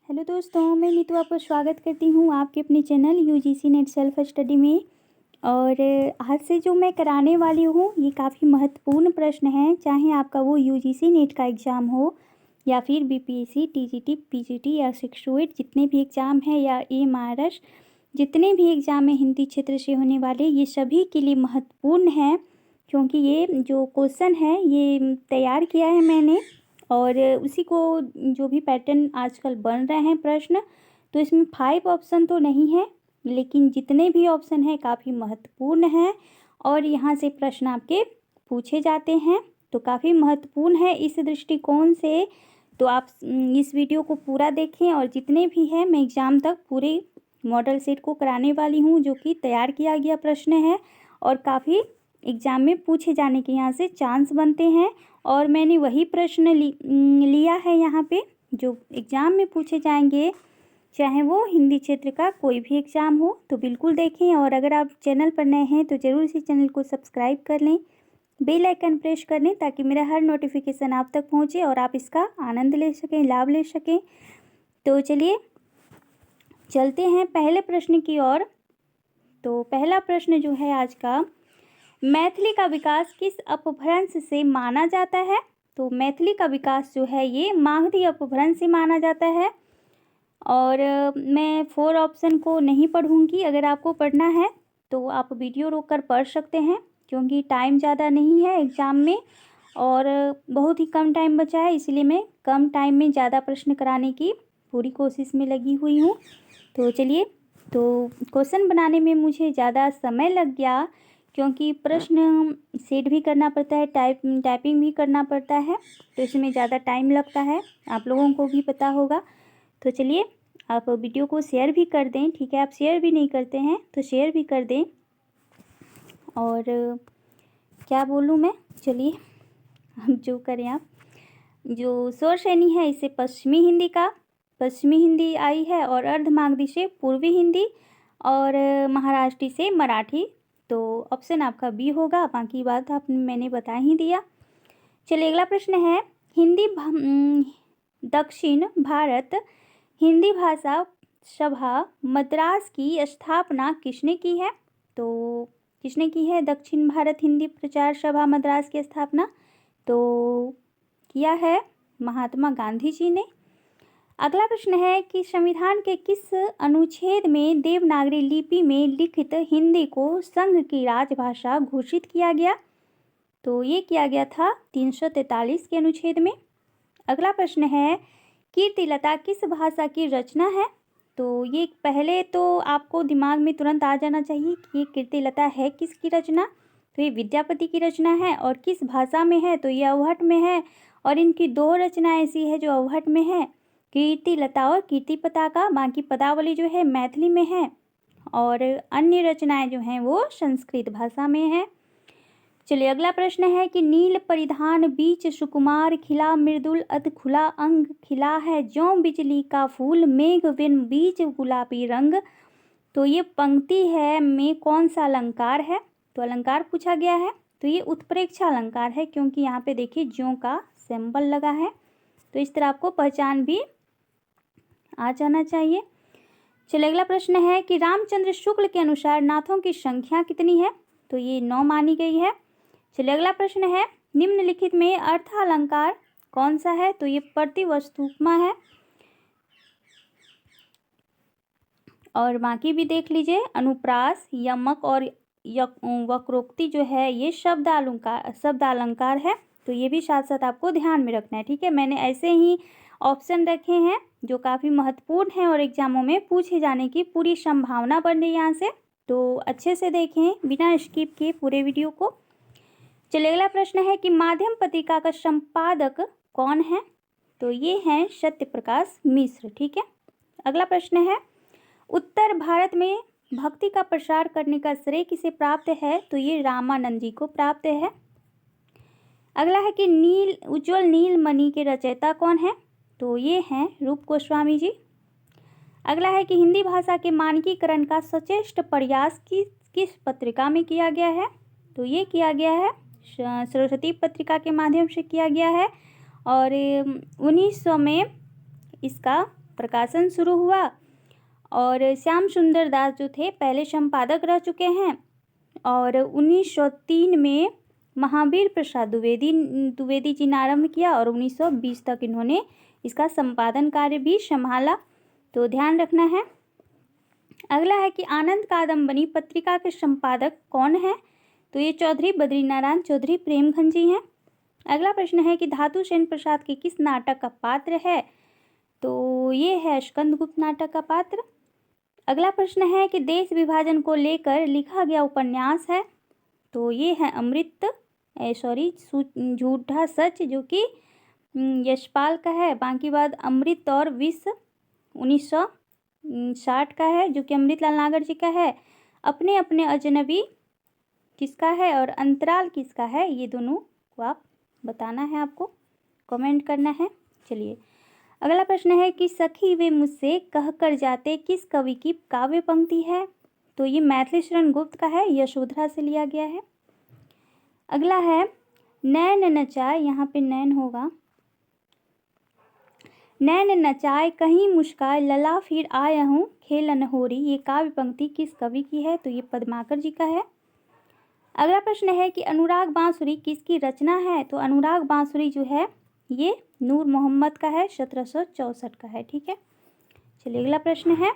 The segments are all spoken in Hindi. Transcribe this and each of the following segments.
हेलो दोस्तों, मैं नीतू आपका स्वागत करती हूँ आपके अपने channel UGC net self study में। और आज से जो मैं कराने वाली हूँ ये काफ़ी महत्वपूर्ण प्रश्न है, चाहे आपका वो यूजीसी नेट का एग्ज़ाम हो या फिर बीपीएससी, टीजीटी, पीजीटी या 6-8 जितने भी एग्ज़ाम हैं या एएमआरएस जितने भी एग्ज़ाम हैं हिंदी क्षेत्र से होने वाले, ये सभी के लिए महत्वपूर्ण हैं। क्योंकि ये जो क्वेश्चन है ये तैयार किया है मैंने और उसी को जो भी पैटर्न आजकल बन रहे हैं प्रश्न, तो इसमें 5 ऑप्शन तो नहीं है, लेकिन जितने भी ऑप्शन हैं काफ़ी महत्वपूर्ण हैं और यहाँ से प्रश्न आपके पूछे जाते हैं, तो काफ़ी महत्वपूर्ण है इस दृष्टिकोण से। तो आप इस वीडियो को पूरा देखें और जितने भी हैं मैं एग्ज़ाम तक पूरे मॉडल सेट को कराने वाली हूँ, जो कि तैयार किया गया प्रश्न है और काफ़ी एग्ज़ाम में पूछे जाने के यहाँ से चांस बनते हैं। और मैंने वही प्रश्न लिया है यहाँ पे जो एग्ज़ाम में पूछे जाएंगे, चाहे वो हिंदी क्षेत्र का कोई भी एग्ज़ाम हो। तो बिल्कुल देखें और अगर आप चैनल पर नए हैं तो ज़रूर इसी चैनल को सब्सक्राइब कर लें, बेल आइकन प्रेस कर लें ताकि मेरा हर नोटिफिकेशन आप तक पहुँचे और आप इसका आनंद ले सकें, लाभ ले सकें। तो चलिए चलते हैं पहले प्रश्न की ओर। तो पहला प्रश्न जो है आज का, मैथिली का विकास किस अपभ्रंश से माना जाता है? तो मैथिली का विकास जो है ये मागधी अपभ्रंश से माना जाता है। और मैं 4 ऑप्शन को नहीं पढ़ूंगी, अगर आपको पढ़ना है तो आप वीडियो रोककर पढ़ सकते हैं, क्योंकि टाइम ज़्यादा नहीं है एग्ज़ाम में और बहुत ही कम टाइम बचा है, इसलिए मैं कम टाइम में ज़्यादा प्रश्न कराने की पूरी कोशिश में लगी हुई हूँ। तो चलिए, तो क्वेश्चन बनाने में मुझे ज़्यादा समय लग गया, क्योंकि प्रश्न सेट भी करना पड़ता है, टाइपिंग भी करना पड़ता है, तो इसमें ज़्यादा टाइम लगता है, आप लोगों को भी पता होगा। तो चलिए, आप वीडियो को शेयर भी कर दें, ठीक है? आप शेयर भी नहीं करते हैं तो शेयर भी कर दें। और क्या बोलूँ मैं, चलिए हम जो करें। आप जो स्वर श्रेणी है इसे पश्चिमी हिंदी आई है और अर्धमागधी से पूर्वी हिंदी और महाराष्ट्री से मराठी। तो ऑप्शन आपका बी होगा, बाकी बात मैंने बता ही दिया। चलिए अगला प्रश्न है, दक्षिण भारत हिंदी भाषा सभा मद्रास की स्थापना किसने की है? तो किसने की है दक्षिण भारत हिंदी प्रचार सभा मद्रास की स्थापना? तो किया है महात्मा गांधी जी ने। अगला प्रश्न है कि संविधान के किस अनुच्छेद में देवनागरी लिपि में लिखित हिंदी को संघ की राजभाषा घोषित किया गया? तो ये किया गया था 343 के अनुच्छेद में। अगला प्रश्न है, कीर्तिलता किस भाषा की रचना है? तो ये पहले तो आपको दिमाग में तुरंत आ जाना चाहिए कि ये कीर्तिलता है किसकी रचना। तो ये विद्यापति की रचना है और किस भाषा में है? तो ये अवहट में है। और इनकी 2 रचनाएं ऐसी है जो अवहट में है, कीर्तिलता और कीर्ति पताका। बाकी पदावली जो है मैथिली में है और अन्य रचनाएं जो हैं वो संस्कृत भाषा में है। चलिए अगला प्रश्न है कि नील परिधान बीच सुकुमार खिला मृदुल अध खुला अंग खिला है ज्यों बिजली का फूल मेघ बिन बीच गुलाबी रंग। तो ये पंक्ति है में कौन सा अलंकार है? तो अलंकार पूछा गया है, तो ये उत्प्रेक्षा अलंकार है, क्योंकि यहाँ पे देखिए ज्यों का सिंबल लगा है। तो इस तरह आपको पहचान भी आ जाना चाहिए। चलिए अगला प्रश्न है कि रामचंद्र शुक्ल के अनुसार नाथों की संख्या कितनी है? तो ये 9 मानी गई है। चलिए अगला प्रश्न है, निम्नलिखित में अर्थ अलंकार कौन सा है? तो ये प्रतिवस्तुपमा है। और बाकी भी देख लीजिए, अनुप्रास, यमक और वक्रोक्ति जो है ये शब्द अलंकार है। तो ये भी साथ साथ आपको ध्यान में रखना है, ठीक है? मैंने ऐसे ही ऑप्शन रखे हैं जो काफ़ी महत्वपूर्ण हैं और एग्जामों में पूछे जाने की पूरी संभावना बन रही है यहाँ से। तो अच्छे से देखें बिना स्किप किए पूरे वीडियो को। चलिए अगला प्रश्न है कि माध्यम पत्रिका का संपादक कौन है? तो ये हैं सत्य प्रकाश मिश्र, ठीक है? अगला प्रश्न है, उत्तर भारत में भक्ति का प्रसार करने का श्रेय किसे प्राप्त है? तो ये रामानंद जी को प्राप्त है। अगला है कि उज्ज्वल नीलमणि के रचयिता कौन है? तो ये हैं रूप गोस्वामी जी। अगला है कि हिंदी भाषा के मानकीकरण का सचेष्ट प्रयास किस पत्रिका में किया गया है? तो ये किया गया है सरस्वती पत्रिका के माध्यम से किया गया है और 1900 में इसका प्रकाशन शुरू हुआ। और श्याम सुंदर दास जो थे पहले संपादक रह चुके हैं। और 1903 में महावीर प्रसाद द्विवेदी जी ने आरंभ किया और 1920 तक इन्होंने इसका संपादन कार्य भी संभाला, तो ध्यान रखना है। अगला है कि आनंद कादम्बनी पत्रिका के संपादक कौन है? तो ये चौधरी बद्रीनारायण चौधरी प्रेमघन जी हैं। अगला प्रश्न है कि धातु सेन प्रसाद के किस नाटक का पात्र है? तो ये है स्कंदगुप्त नाटक का पात्र। अगला प्रश्न है कि देश विभाजन को लेकर लिखा गया उपन्यास है? तो ये है झूठा सच, जो कि यशपाल का है। बाकी बाद अमृत और विष 1960 का है, जो कि अमृतलाल नागर जी का है। अपने अपने अजनबी किसका है और अंतराल किसका है? ये दोनों को आप बताना है, आपको कमेंट करना है। चलिए अगला प्रश्न है कि सखी वे मुझसे कहकर जाते किस कवि की काव्य पंक्ति है? तो ये मैथिली शरण गुप्त का है, यशोधरा से लिया गया है। अगला है नैन नचाए, यहाँ पे नैन होगा, नैन नचाए कहीं मुस्काए लला फिर आया हूँ खेलन होरी, ये काव्य पंक्ति किस कवि की है? तो ये पद्माकर जी का है। अगला प्रश्न है कि अनुराग बांसुरी किसकी रचना है? तो अनुराग बांसुरी जो है ये नूर मोहम्मद का है, 1764 का है। ठीक है, चलिए अगला प्रश्न है।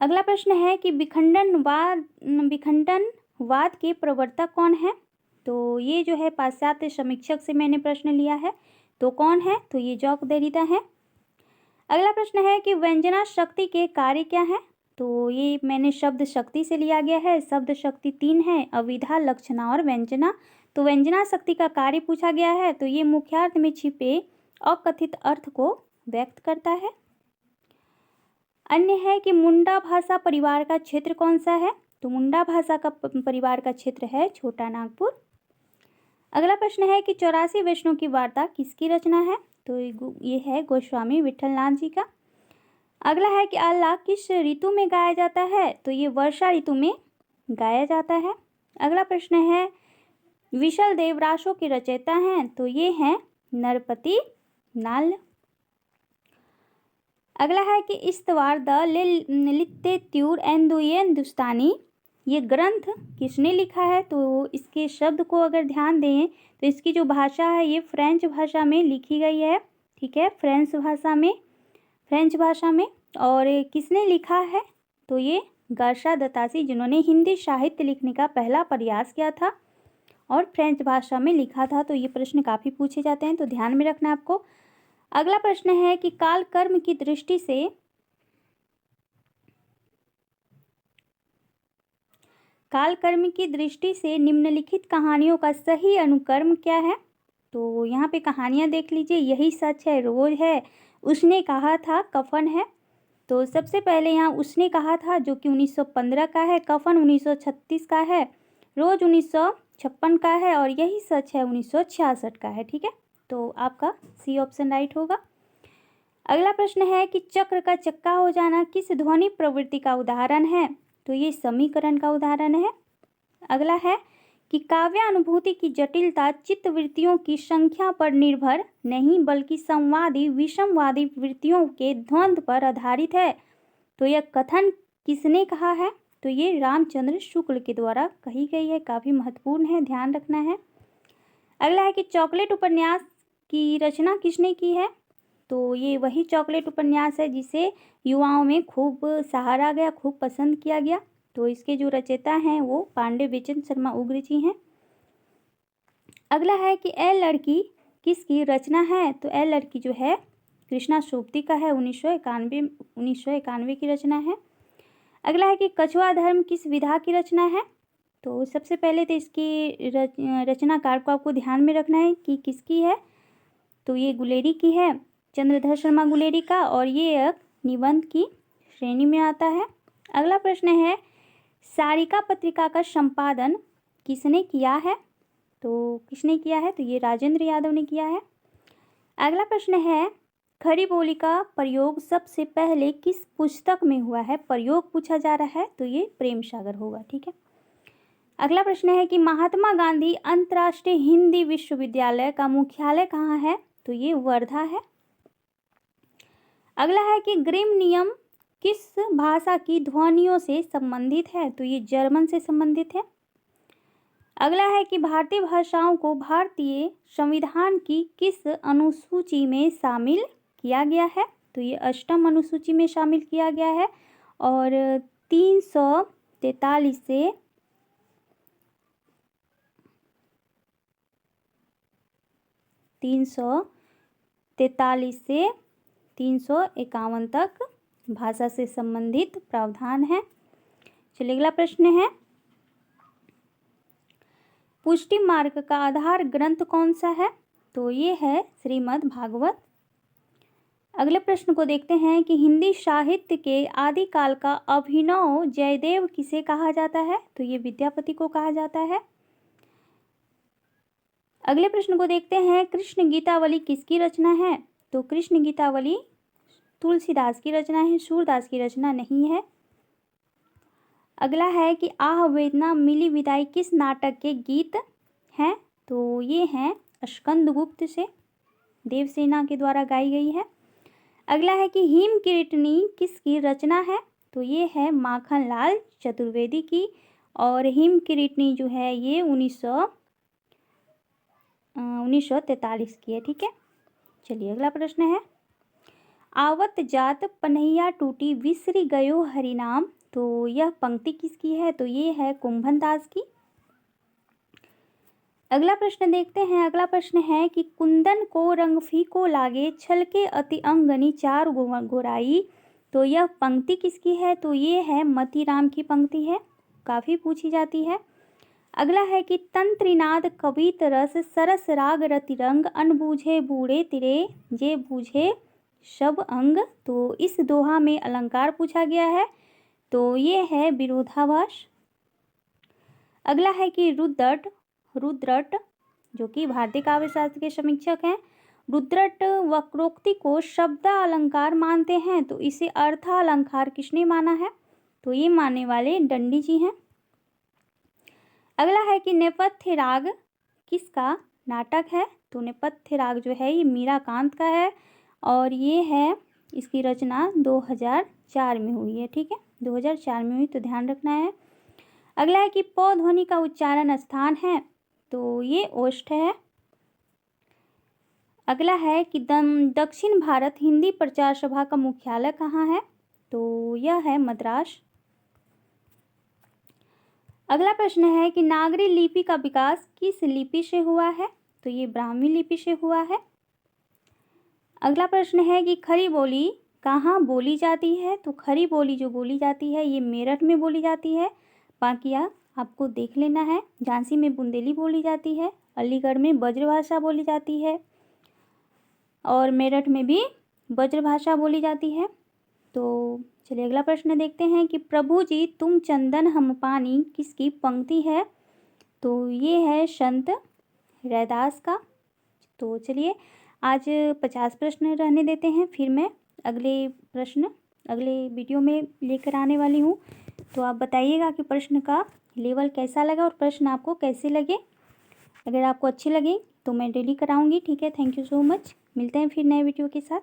अगला प्रश्न है कि विखंडनवाद के प्रवर्तक कौन है? तो ये जो है पाश्चात्य समीक्षक से मैंने प्रश्न लिया है, तो कौन है? तो ये जॉक देरिदा है। अगला प्रश्न है कि व्यंजना शक्ति के कार्य क्या है? तो ये मैंने शब्द शक्ति से लिया गया है। शब्द शक्ति 3 है, अविधा, लक्षणा और व्यंजना। तो व्यंजना शक्ति का कार्य पूछा गया है, तो ये मुख्यार्थ में छिपे अकथित अर्थ को व्यक्त करता है। अन्य है कि मुंडा भाषा परिवार का क्षेत्र कौन सा है? तो मुंडा भाषा का परिवार का क्षेत्र है छोटा नागपुर। अगला प्रश्न है कि 84 वैष्णव की वार्ता किसकी रचना है? तो ये है गोस्वामी विठलनाथ जी का। अगला है कि अल्लाह किस ऋतु में गाया जाता है? तो ये वर्षा ऋतु में गाया जाता है। अगला प्रश्न है विशल देवरासों के रचयिता हैं? तो ये हैं नरपति नाल। अगला है कि इस्तवार द लित्तेत्यूर हिंदुस्तानी, ये ग्रंथ किसने लिखा है? तो इसके शब्द को अगर ध्यान दें तो इसकी जो भाषा है ये फ्रेंच भाषा में लिखी गई है। ठीक है, फ्रेंच भाषा में। और किसने लिखा है? तो ये गर्शा दतासी, जिन्होंने हिंदी साहित्य लिखने का पहला प्रयास किया था और फ्रेंच भाषा में लिखा था। तो ये प्रश्न काफ़ी पूछे जाते हैं, तो ध्यान में रखना आपको। अगला प्रश्न है कि काल कर्म की दृष्टि से निम्नलिखित कहानियों का सही अनुक्रम क्या है? तो यहाँ पे कहानियाँ देख लीजिए। यही सच है, रोज है, उसने कहा था, कफन है। तो सबसे पहले यहाँ उसने कहा था जो कि 1915 का है, कफन 1936 का है, रोज 1956 का है और यही सच है 1966 का है। ठीक है, तो आपका सी ऑप्शन राइट होगा। अगला प्रश्न है कि चक्र का चक्का हो जाना किस ध्वनि प्रवृत्ति का उदाहरण है? तो ये समीकरण का उदाहरण है। अगला है कि काव्यानुभूति की जटिलता चित्तवृत्तियों की संख्या पर निर्भर नहीं बल्कि संवादी विषमवादी वृत्तियों के द्वंद्व पर आधारित है। तो यह कथन किसने कहा है? तो ये रामचंद्र शुक्ल के द्वारा कही गई है, काफ़ी महत्वपूर्ण है, ध्यान रखना है। अगला है कि चॉकलेट उपन्यास की रचना किसने की है? तो ये वही चॉकलेट उपन्यास है जिसे युवाओं में खूब सराहा गया, खूब पसंद किया गया। तो इसके जो रचयिता हैं वो पांडे बेचन शर्मा उग्र जी हैं। अगला है कि ए लड़की किसकी रचना है? तो ए लड़की जो है कृष्णा सोबती का है, 1991 की रचना है। अगला है कि कछुआ धर्म किस विधा की रचना है? तो सबसे पहले तो इसकी रचनाकार को आपको ध्यान में रखना है कि किसकी है। तो ये गुलेरी की है, चंद्रधर शर्मा गुलेरी का, और ये एक निबंध की श्रेणी में आता है। अगला प्रश्न है सारिका पत्रिका का संपादन किसने किया है? तो किसने किया है? तो ये राजेंद्र यादव ने किया है। अगला प्रश्न है खड़ी बोली का प्रयोग सबसे पहले किस पुस्तक में हुआ है? प्रयोग पूछा जा रहा है, तो ये प्रेम सागर होगा। ठीक है, अगला प्रश्न है कि महात्मा गांधी अंतर्राष्ट्रीय हिंदी विश्वविद्यालय का मुख्यालय कहाँ है? तो ये वर्धा है। अगला है कि ग्रिम नियम किस भाषा की ध्वनियों से संबंधित है, तो ये जर्मन से संबंधित है। अगला है कि भारतीय भाषाओं को भारतीय संविधान की किस अनुसूची में शामिल किया गया है, तो ये 8वीं अनुसूची में शामिल किया गया है और 343 से 351 तक भाषा से संबंधित प्रावधान है। चलिए अगला प्रश्न है, पुष्टि मार्ग का आधार ग्रंथ कौन सा है, तो ये है श्रीमद् भागवत। अगले प्रश्न को देखते हैं कि हिंदी साहित्य के आदिकाल का अभिनव जयदेव किसे कहा जाता है, तो ये विद्यापति को कहा जाता है। अगले प्रश्न को देखते हैं, कृष्ण गीतावली किसकी रचना है, तो कृष्ण गीतावली तुलसीदास की रचना है, सूरदास की रचना नहीं है। अगला है कि आह वेदना मिली विदाई किस नाटक के गीत हैं, तो ये हैं स्कंदगुप्त से देवसेना के द्वारा गाई गई है। अगला है कि हिम कीर्तनी किसकी रचना है, तो ये है माखनलाल चतुर्वेदी की और हिम कीर्तनी जो है ये 1943 की है। ठीक है, चलिए अगला प्रश्न है, आवत जात पनहिया टूटी विसरी गयो हरिनाम, तो यह पंक्ति किसकी है, तो ये है कुंभन दास की। अगला प्रश्न देखते हैं, अगला प्रश्न है कि कुंदन को रंग फीको लागे छलके अति अंगनी चार गोराई, तो यह पंक्ति किसकी है, तो ये है मतीराम की पंक्ति है, काफ़ी पूछी जाती है। अगला है कि तंत्रिनाद कवित रस सरस राग रतिरंग अनबूझे बूढ़े तिरे जे बूझे शब अंग, तो इस दोहा में अलंकार पूछा गया है, तो ये है विरोधाभास। अगला है कि रुद्रट जो कि भारतीय काव्य शास्त्र के समीक्षक हैं, रुद्रट वक्रोक्ति को शब्द अलंकार मानते हैं, तो इसे अर्थ अलंकार किसने माना है, तो ये मानने वाले दंडी जी हैं। अगला है कि नेपथ्य राग किसका नाटक है, तो नेपथ्य राग जो है ये मीराकांत का है और ये है इसकी रचना 2004 में हुई है। ठीक है, 2004 में हुई, तो ध्यान रखना है। अगला है कि प ध्वनि का उच्चारण स्थान है, तो ये ओष्ठ है। अगला है कि दक्षिण भारत हिंदी प्रचार सभा का मुख्यालय कहाँ है, तो यह है मद्रास। अगला प्रश्न है कि नागरी लिपि का विकास किस लिपि से हुआ है, तो ये ब्राह्मी लिपि से हुआ है। अगला प्रश्न है कि खड़ी बोली कहाँ बोली जाती है, तो खड़ी बोली जो बोली जाती है ये मेरठ में बोली जाती है, बाकी आपको देख लेना है। झांसी में बुंदेली बोली जाती है, अलीगढ़ में ब्रजभाषा बोली जाती है और मेरठ में भी ब्रजभाषा बोली जाती है। तो चलिए अगला प्रश्न देखते हैं कि प्रभु जी तुम चंदन हम पानी किसकी पंक्ति है, तो ये है संत रैदास का। तो चलिए आज 50 प्रश्न रहने देते हैं, फिर मैं अगले प्रश्न अगले वीडियो में लेकर आने वाली हूँ। तो आप बताइएगा कि प्रश्न का लेवल कैसा लगा और प्रश्न आपको कैसे लगे। अगर आपको अच्छे लगे तो मैं डेली कराऊंगी। ठीक है, थैंक यू सो मच। मिलते हैं फिर नए वीडियो के साथ।